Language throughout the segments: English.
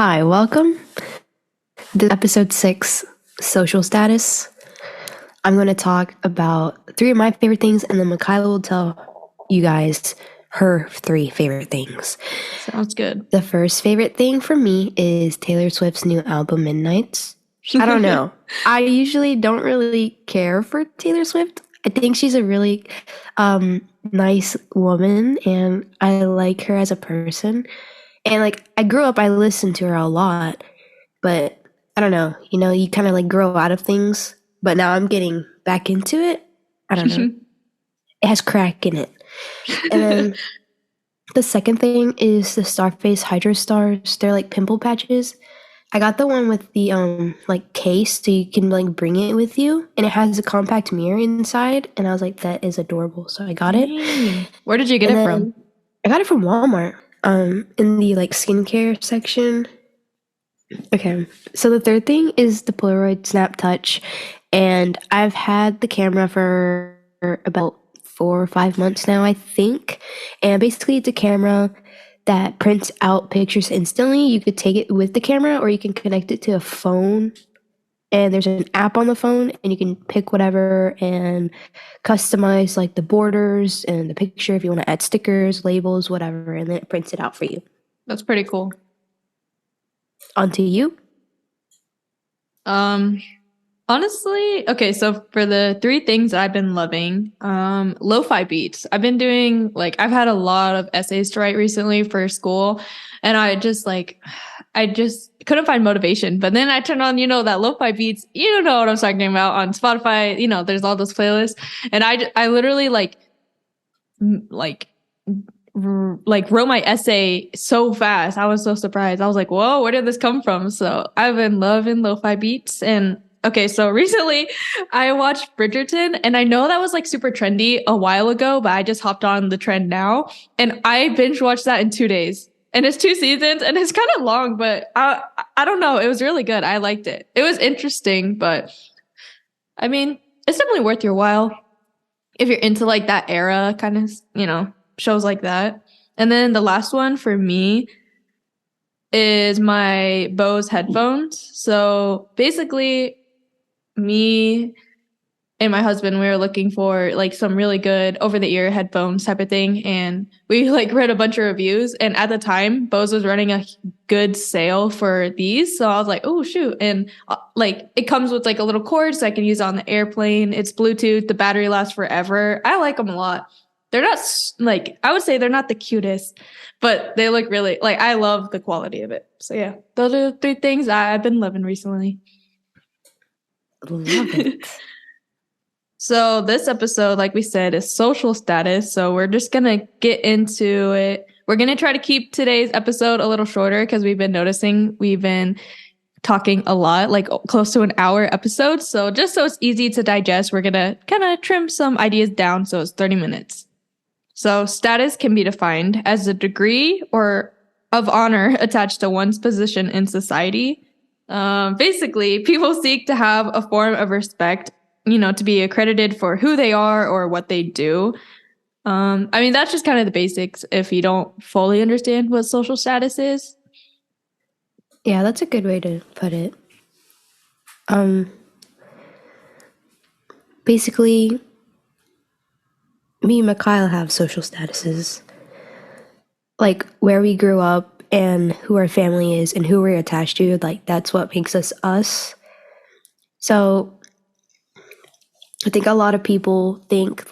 Hi, welcome to episode 6, social status. I'm going to talk about 3 of my favorite things, and then Mikyla will tell you guys her 3 favorite things. Sounds good. The first favorite thing for me is Taylor Swift's new album, Midnights. I don't know. I usually don't really care for Taylor Swift. I think she's a really nice woman, and I like her as a person. And I grew up, I listened to her a lot, but I don't know, you kind of grow out of things, but now I'm getting back into it. I don't know. It has crack in it. And then the second thing is the Starface Hydro Stars. They're like pimple patches. I got the one with the case so you can bring it with you, and it has a compact mirror inside, and I was like, that is adorable. So I got it. Where did you get it from? I got it from Walmart. In the skincare section. Okay, so the third thing is the Polaroid Snap Touch, and I've had the camera for about 4 or 5 months now, I think. And basically, it's a camera that prints out pictures instantly. You could take it with the camera, or you can connect it to a phone. And there's an app on the phone, and you can pick whatever and customize the borders and the picture if you want to add stickers, labels, whatever, and then it prints it out for you. That's pretty cool. On to you. Honestly, okay, so for the 3 things that I've been loving, lo-fi beats. I've been doing I've had a lot of essays to write recently for school, and I just couldn't find motivation. But then I turned on, that lo-fi beats, you know what I'm talking about, on Spotify, there's all those playlists. And I literally wrote my essay so fast. I was so surprised. I was like, whoa, where did this come from? So I've been loving lo-fi beats. And okay, so recently I watched Bridgerton, and I know that was super trendy a while ago, but I just hopped on the trend now, and I binge watched that in 2 days. And it's 2 seasons, and it's kind of long, but I don't know. It was really good. I liked it. It was interesting, but I mean, it's definitely worth your while if you're into that era kind of, shows like that. And then the last one for me is my Bose headphones. So basically, me and my husband, we were looking for some really good over-the-ear headphones type of thing, and we read a bunch of reviews, and at the time Bose was running a good sale for these, so I was like, oh shoot. And it comes with a little cord so I can use it on the airplane. It's Bluetooth, the battery lasts forever. I like them a lot. They're not I would say they're not the cutest, but they look really I love the quality of it. So yeah, those are the 3 things I've been loving recently. Love it. So this episode, like we said, is social status. So we're just going to get into it. We're going to try to keep today's episode a little shorter because we've been noticing we've been talking a lot, close to an hour episode. So just so it's easy to digest, we're going to kind of trim some ideas down so it's 30 minutes. So status can be defined as a degree or of honor attached to one's position in society. Basically, people seek to have a form of respect, to be accredited for who they are or what they do. I mean, that's just kind of the basics if you don't fully understand what social status is. Yeah, that's a good way to put it. Basically, me and Mikyla have social statuses. Where we grew up and who our family is and who we're attached to, that's what makes us us. So I think a lot of people think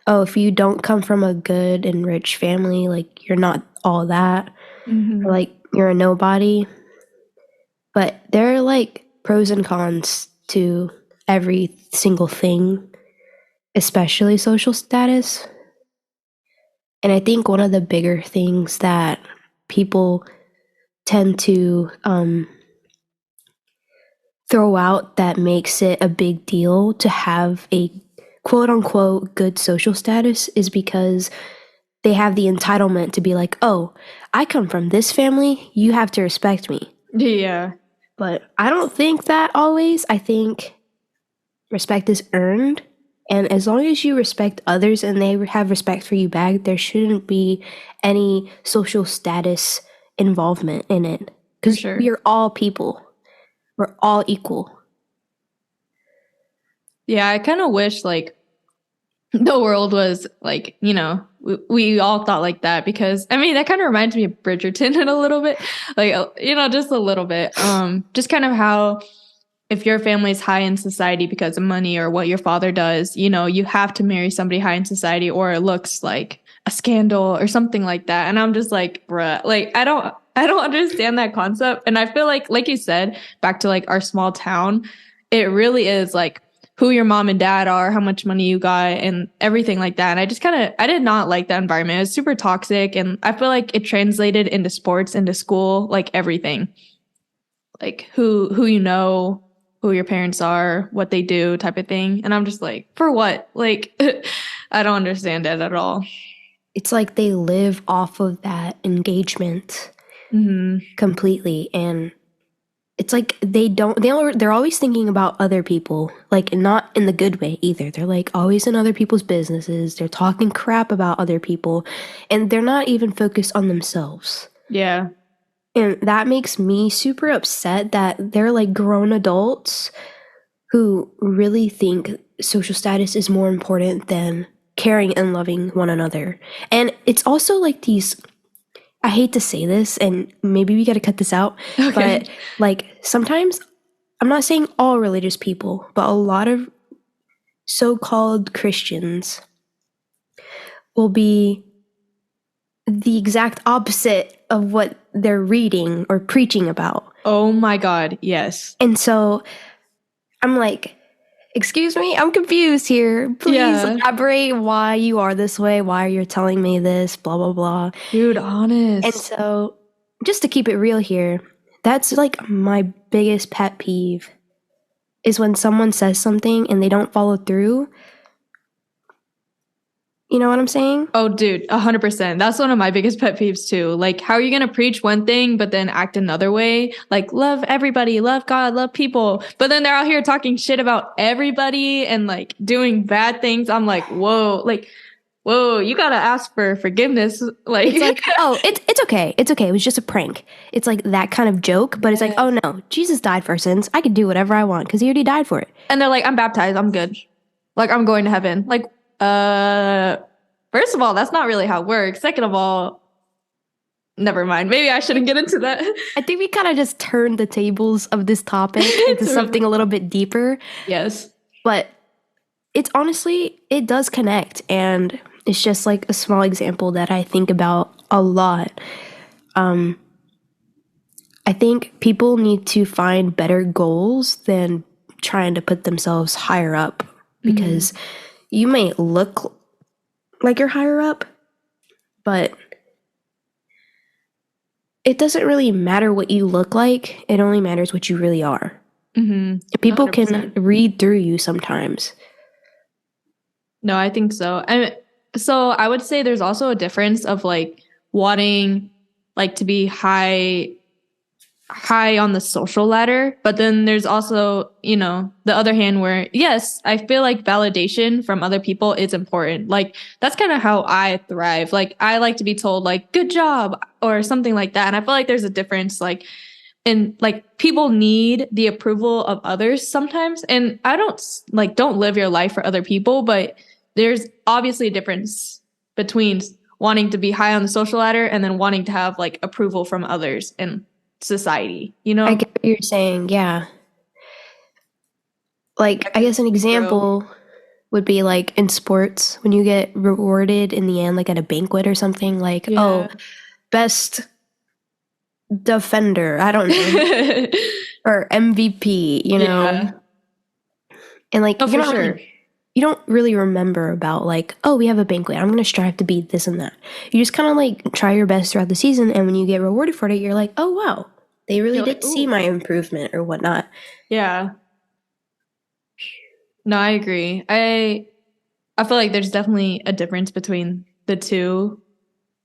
oh, if you don't come from a good and rich family, you're not all that. Mm-hmm. Or you're a nobody. But there are pros and cons to every single thing, especially social status. And I think one of the bigger things that people tend to throw out that makes it a big deal to have a quote-unquote good social status is because they have the entitlement to be oh, I come from this family, you have to respect me. Yeah. But I don't think that always. I think respect is earned, and as long as you respect others and they have respect for you back, there shouldn't be any social status involvement in it. For because sure. we are all people. We're all equal. Yeah, I kind of wish like the world was like, we all thought like that because I mean, that kind of reminds me of Bridgerton in a little bit. Like, just a little bit. Just kind of how if your family's high in society because of money or what your father does, you have to marry somebody high in society or it looks like a scandal or something like that. And I'm just like, bruh, like I don't understand that concept. And I feel like you said, back to like our small town, it really is like who your mom and dad are, how much money you got, and everything like that. And I did not like that environment. It was super toxic. And I feel like it translated into sports, into school, like everything. Like who you know, who your parents are, what they do, type of thing. And I'm just like, for what? Like, I don't understand it at all. It's like they live off of that engagement Hmm. completely, and it's like they're always thinking about other people, like not in the good way either. They're like always in other people's businesses. They're talking crap about other people, and they're not even focused on themselves. Yeah. And that makes me super upset that they're like grown adults who really think social status is more important than caring and loving one another. And it's also like these, I hate to say this, and maybe we got to cut this out, Okay. but like sometimes, I'm not saying all religious people, but a lot of so called Christians will be the exact opposite of what they're reading or preaching about. Oh my God. Yes. And so I'm like, excuse me, I'm confused here. Please Yeah. elaborate why you are this way, why you're telling me this, blah, blah, blah. Dude, And honest. so, just to keep it real here, that's like my biggest pet peeve is when someone says something and they don't follow through. You know what I'm saying? Oh, dude, 100%. That's one of my biggest pet peeves too. Like, how are you gonna preach one thing but then act another way? Like, love everybody, love God, love people, but then they're out here talking shit about everybody and like doing bad things. I'm like, whoa, you gotta ask for forgiveness. Like, It's like, oh, it's okay. It's okay. It was just a prank. It's like that kind of joke, but it's like, oh yes. no, Jesus died for our sins. I can do whatever I want because he already died for it. And they're like, I'm baptized, I'm good. Like, I'm going to heaven. Like, first of all, that's not really how it works. Second of all, never mind. Maybe I shouldn't get into that. I think we kind of just turned the tables of this topic into something a little bit deeper, Yes. but it's honestly, it does connect. And it's just like a small example that I think about a lot. Um, I think people need to find better goals than trying to put themselves higher up because you may look like you're higher up, but it doesn't really matter what you look like. It only matters what you really are. Mm-hmm. People can 100%. read through you sometimes. No, I think so. So I would say there's also a difference of like wanting like to be high on the social ladder, but then there's also, the other hand where yes, I feel like validation from other people is important. Like that's kind of how I thrive. Like I like to be told like good job or something like that. And I feel like there's a difference like and like people need the approval of others sometimes. And I don't live your life for other people, but there's obviously a difference between wanting to be high on the social ladder and then wanting to have like approval from others in society, you I know? get what you're saying. Yeah. Like, I guess an Bro. example would be like in sports when you get rewarded in the end, like at a banquet or something, like, oh, Yeah. best defender, I don't know, or MVP, you know? Yeah. And like, Oh, for sure. you don't really remember about like, oh, we have a banquet. I'm going to strive to be this and that. You just kind of like try your best throughout the season. And when you get rewarded for it, you're like, oh, wow, they really You're did like, see ooh. my improvement or whatnot. Yeah. No, I agree. I feel like there's definitely a difference between the two,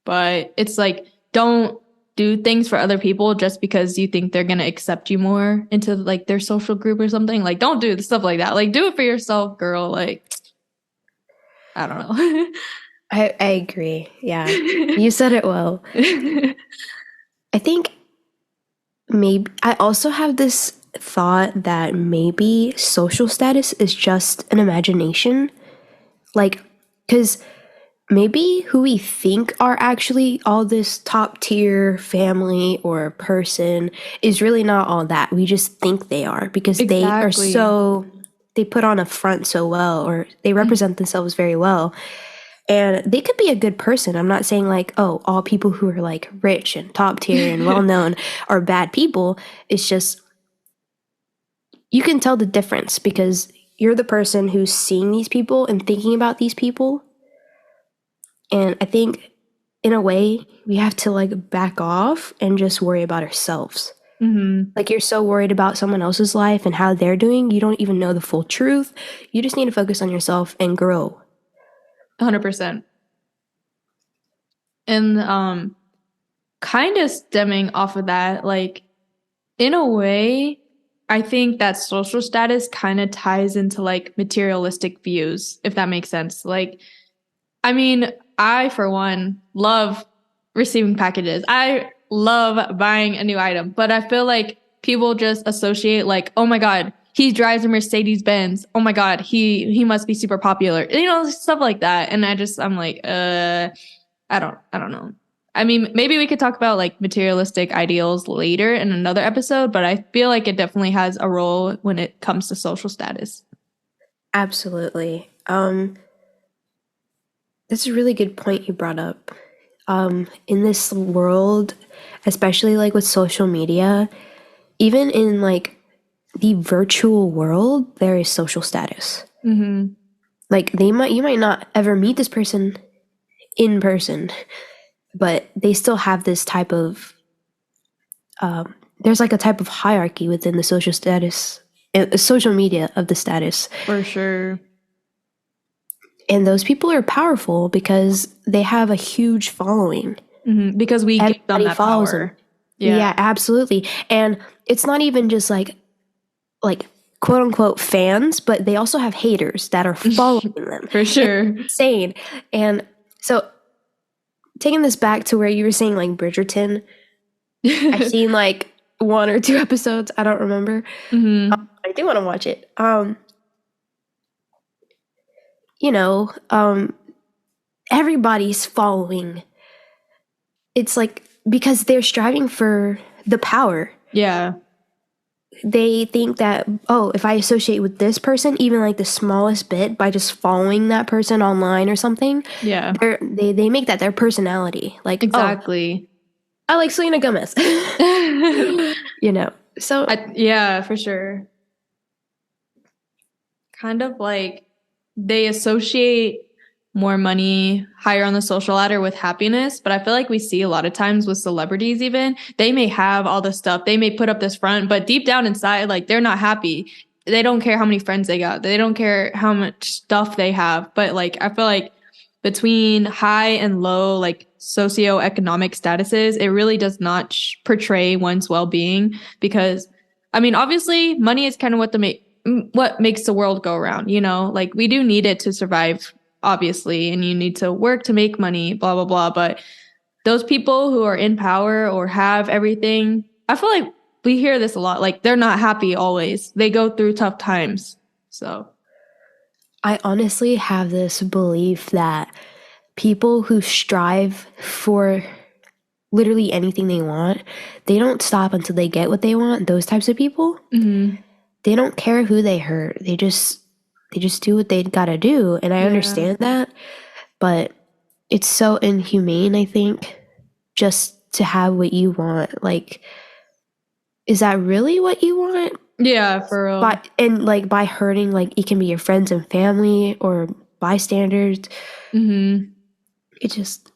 but it's like don't do things for other people just because you think they're gonna accept you more into like their social group or something. Like don't do stuff like that. Like do it for yourself, girl. Like I don't know. I agree. Yeah. You said it well. I think maybe I also have this thought that maybe social status is just an imagination. Like, because maybe who we think are actually all this top tier family or person is really not all that. We just think they are because Exactly. they put on a front so well, or they represent themselves very well. And they could be a good person. I'm not saying like, oh, all people who are like rich and top tier and well known are bad people. It's just you can tell the difference because you're the person who's seeing these people and thinking about these people. And I think in a way, we have to like back off and just worry about ourselves. Mm-hmm. Like you're so worried about someone else's life and how they're doing, you don't even know the full truth. You just need to focus on yourself and grow. 100%. And kind of stemming off of that, like in a way, I think that social status kind of ties into like materialistic views, if that makes sense. Like, I mean, I, for one, love receiving packages. I love buying a new item, but I feel like people just associate like, oh my God, he drives a Mercedes Benz. Oh my God, he must be super popular. You know, stuff like that. And I'm like, I don't know. I mean, maybe we could talk about like materialistic ideals later in another episode, but I feel like it definitely has a role when it comes to social status. Absolutely. That's a really good point you brought up. In this world, especially like with social media, even in like the virtual world, there is social status. Mm-hmm. Like you might not ever meet this person in person, but they still have this type of there's like a type of hierarchy within the social status, social media of the status. For sure. And those people are powerful because they have a huge following. Mm-hmm. Because we give them Everybody that follows them. power. Yeah. Yeah, absolutely. And it's not even just like quote unquote fans, but they also have haters that are following them. For sure. It's insane. And so taking this back to where you were saying like Bridgerton, I've seen like one or two episodes. I don't remember. Mm-hmm. I do want to watch it. You know, everybody's following. It's like because they're striving for the power. Yeah. They think that, oh, if I associate with this person, even like the smallest bit by just following that person online or something, Yeah. they make that their personality. Like, Exactly. oh, I like Selena Gomez. You know, so Yeah, for sure. Kind of like they associate more money higher on the social ladder with happiness, but I feel like we see a lot of times with celebrities even, they may have all this stuff, they may put up this front, but deep down inside, like they're not happy. They don't care how many friends they got. They don't care how much stuff they have. But like I feel like between high and low like socioeconomic statuses, it really does not portray one's well-being because I mean, obviously money is kind of what makes the world go around, you know? Like we do need it to survive, obviously, and you need to work to make money, blah blah blah, but those people who are in power or have everything, I feel like we hear this a lot, like they're not happy always. They go through tough times. So, I honestly have this belief that people who strive for literally anything they want, they don't stop until they get what they want. Those types of people, mm-hmm. they don't care who they hurt. They just do what they gotta do. And I Yeah. understand that, but it's so inhumane, I think, just to have what you want. Like, is that really what you want? Yeah, for real. Like by hurting, like it can be your friends and family or bystanders. Mm-hmm. It just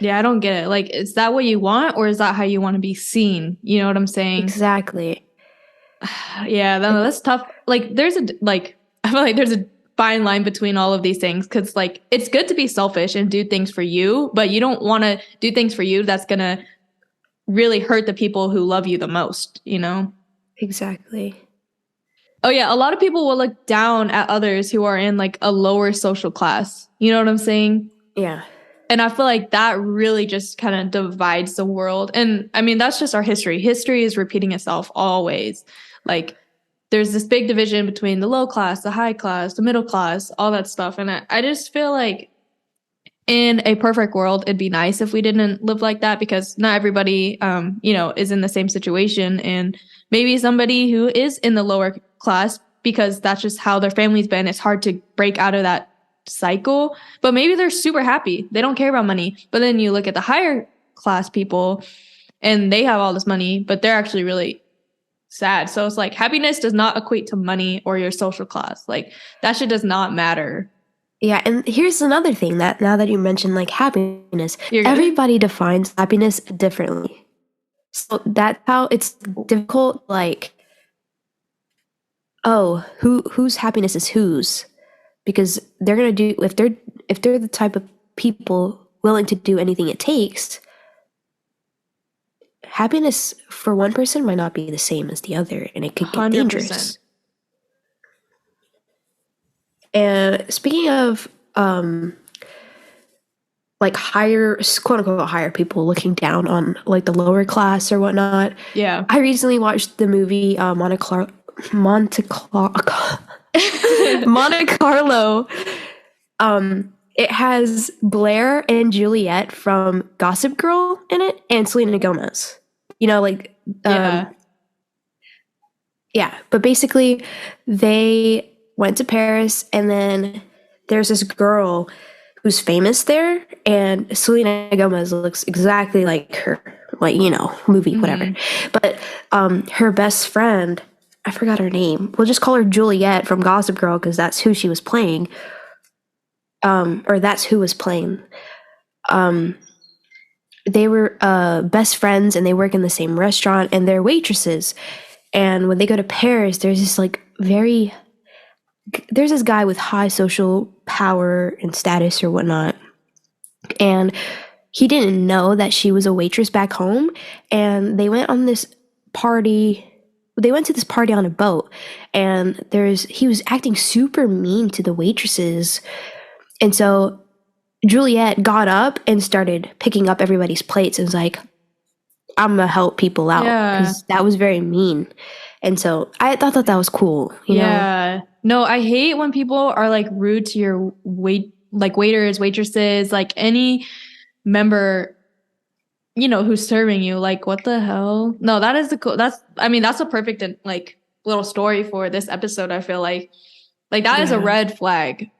Yeah, I don't get it. Like, is that what you want, or is that how you want to be seen? You know what I'm saying? exactly. Yeah, that's tough. Like, I feel like there's a fine line between all of these things because, like, it's good to be selfish and do things for you, but you don't want to do things for you that's gonna really hurt the people who love you the most, you know? Exactly. Oh, yeah, a lot of people will look down at others who are in like a lower social class. You know what I'm saying? Yeah. And I feel like that really just kind of divides the world. And I mean, that's just our history. History is repeating itself always. Like, there's this big division between the low class, the high class, the middle class, all that stuff. And I just feel like in a perfect world, it'd be nice if we didn't live like that, because not everybody, is in the same situation. And maybe somebody who is in the lower class, because that's just how their family's been, it's hard to break out of that cycle. But maybe they're super happy. They don't care about money. But then you look at the higher class people and they have all this money, but they're actually really sad. So it's like happiness does not equate to money or your social class. Like that shit does not matter. Yeah, and here's another thing that now that you mentioned like happiness, You're good. everybody defines happiness differently. So that's how it's difficult, like, oh, whose happiness is whose? Because they're gonna do if they're the type of people willing to do anything it takes, happiness for one person might not be the same as the other, and it could get 100%. dangerous. And speaking of like higher, quote unquote higher people looking down on like the lower class or whatnot. Yeah. I recently watched the movie Monte Carlo. It has Blair and Juliet from Gossip Girl in it, and Selena Gomez. You know, like yeah. But basically, they went to Paris, and then there's this girl who's famous there, and Selena Gomez looks exactly like her, like, you know, movie, whatever. But her best friend, I forgot her name. We'll just call her Juliet from Gossip Girl because that's who she was playing. Or that's who was playing. They were best friends, and they work in the same restaurant, and they're waitresses. And when they go to Paris, there's this guy with high social power and status or whatnot. And he didn't know that she was a waitress back home. And they went on this party. They went to this party on a boat. And he was acting super mean to the waitresses. And so Juliet got up and started picking up everybody's plates and was like, I'm going to help people out. Because that was very mean. And so I thought that was cool. You know? No, I hate when people are like rude to your waiters, waitresses, like any member, you know, who's serving you. Like, what the hell? No, that's a perfect like little story for this episode. I feel like that is a red flag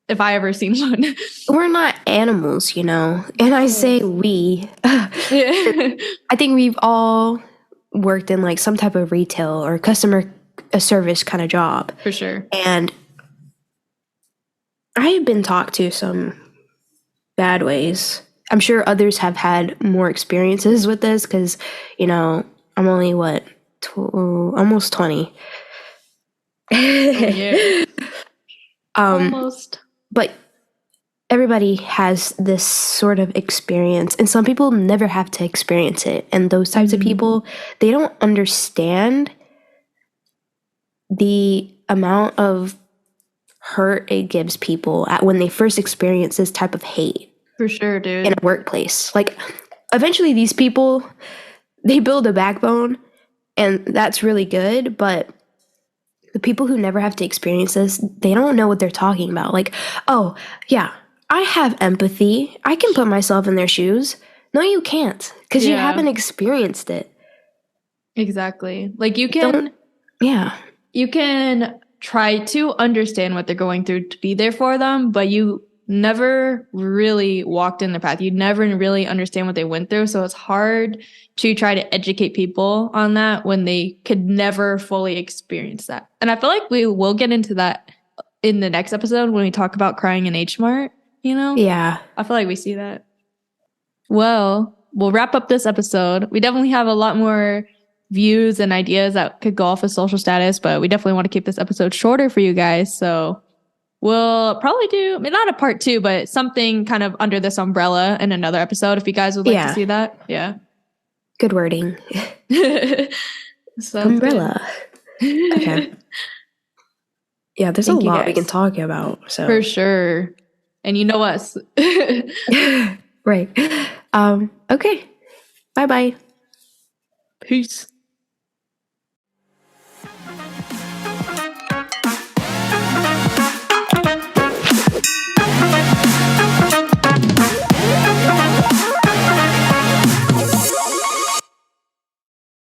if I ever seen one. We're not animals, you know, and I say we. I think we've all worked in like some type of retail or customer service kind of job. For sure. And I have been talked to some bad ways. I'm sure others have had more experiences with this because, you know, I'm only almost 20. Yeah. Almost. But everybody has this sort of experience, and some people never have to experience it. And those types of people, they don't understand the amount of hurt it gives people when they first experience this type of hate. For sure, dude. In a workplace. Like, eventually these people, they build a backbone, and that's really good, but the people who never have to experience this, they don't know what they're talking about. Like, oh, yeah, I have empathy. I can put myself in their shoes. No, you can't, because you haven't experienced it. Exactly. Like, you can try to understand what they're going through to be there for them, but you never really walked in their path. You never really understand what they went through. So it's hard to try to educate people on that when they could never fully experience that. And I feel like we will get into that in the next episode when we talk about crying in H Mart, you know? Yeah. I feel like we see that. Well, we'll wrap up this episode. We definitely have a lot more views and ideas that could go off of social status, but we definitely want to keep this episode shorter for you guys. So we'll probably do, I mean, not a part 2, but something kind of under this umbrella in another episode if you guys would like to see that. Yeah. Good wording. Umbrella. Okay. Yeah, there's a lot we can talk about. So for sure. and you know us. Right. Okay. Bye bye. Peace.